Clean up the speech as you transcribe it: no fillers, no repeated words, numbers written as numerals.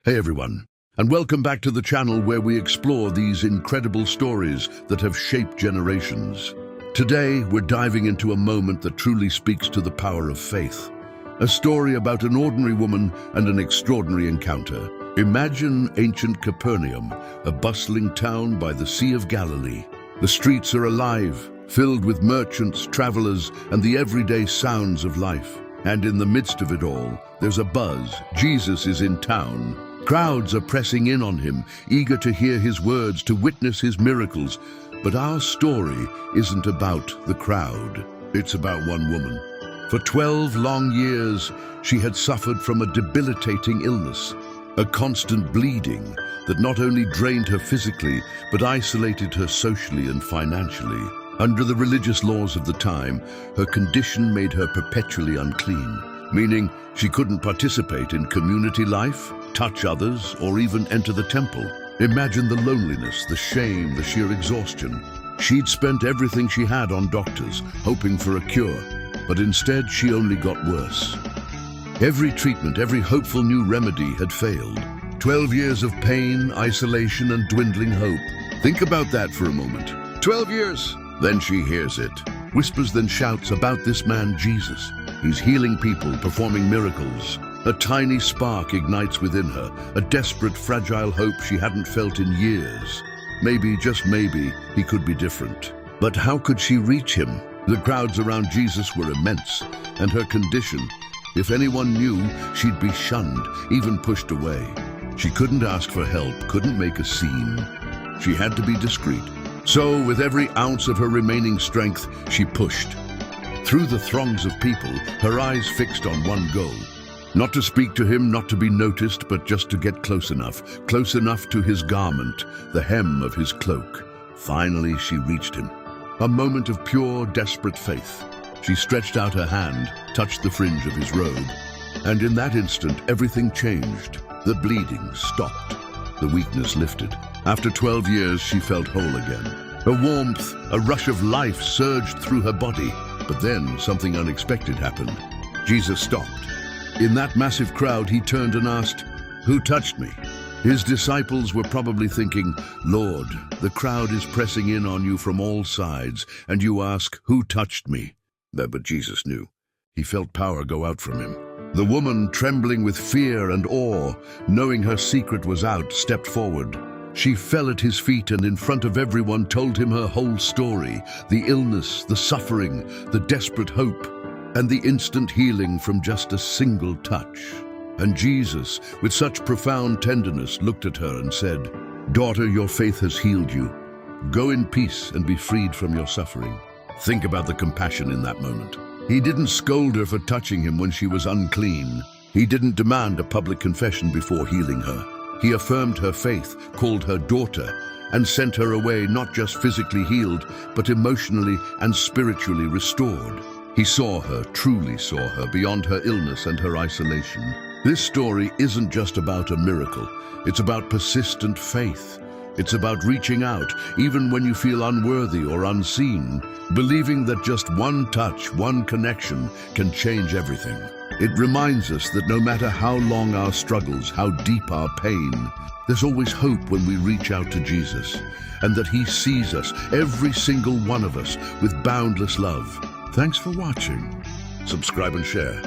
Hey everyone, and welcome back to the channel where we explore these incredible stories that have shaped generations. Today, we're diving into a moment that truly speaks to the power of faith. A story about an ordinary woman and an extraordinary encounter. Imagine ancient Capernaum, a bustling town by the Sea of Galilee. The streets are alive, filled with merchants, travelers, and the everyday sounds of life. And in the midst of it all, there's a buzz. Jesus is in town. Crowds are pressing in on him, eager to hear his words, to witness his miracles. But our story isn't about the crowd. It's about one woman. For 12 long years, she had suffered from a debilitating illness, a constant bleeding that not only drained her physically, but isolated her socially and financially. Under the religious laws of the time, her condition made her perpetually unclean, meaning she couldn't participate in community life, touch others, or even enter the temple. Imagine the loneliness, the shame, the sheer exhaustion. She'd spent everything she had on doctors, hoping for a cure, but instead she only got worse. Every treatment, every hopeful new remedy had failed. 12 years of pain, isolation, and dwindling hope. Think about that for a moment. 12 years! Then she hears it. Whispers then shouts about this man, Jesus. He's healing people, performing miracles. A tiny spark ignites within her, a desperate, fragile hope she hadn't felt in years. Maybe, just maybe, he could be different. But how could she reach him? The crowds around Jesus were immense, and her condition, if anyone knew, she'd be shunned, even pushed away. She couldn't ask for help, couldn't make a scene. She had to be discreet. So, with every ounce of her remaining strength, she pushed. Through the throngs of people, her eyes fixed on one goal. Not to speak to him, not to be noticed, but just to get close enough to his garment, the hem of his cloak. Finally, she reached him. A moment of pure, desperate faith. She stretched out her hand, touched the fringe of his robe, and in that instant, everything changed. The bleeding stopped. The weakness lifted. After 12 years, she felt whole again. A warmth, a rush of life surged through her body. But then something unexpected happened. Jesus stopped. In that massive crowd, he turned and asked, "Who touched me?" His disciples were probably thinking, "Lord, the crowd is pressing in on you from all sides, and you ask, 'Who touched me?'" But Jesus knew. He felt power go out from him. The woman, trembling with fear and awe, knowing her secret was out, stepped forward. She fell at his feet and in front of everyone told him her whole story, the illness, the suffering, the desperate hope, and the instant healing from just a single touch. And Jesus, with such profound tenderness, looked at her and said, "Daughter, your faith has healed you. Go in peace and be freed from your suffering." Think about the compassion in that moment. He didn't scold her for touching him when she was unclean. He didn't demand a public confession before healing her. He affirmed her faith, called her daughter, and sent her away not just physically healed, but emotionally and spiritually restored. He saw her, truly saw her, beyond her illness and her isolation. This story isn't just about a miracle. It's about persistent faith. It's about reaching out, even when you feel unworthy or unseen, believing that just one touch, one connection can change everything. It reminds us that no matter how long our struggles, how deep our pain, there's always hope when we reach out to Jesus, and that he sees us, every single one of us, with boundless love. Thanks for watching. Subscribe and share.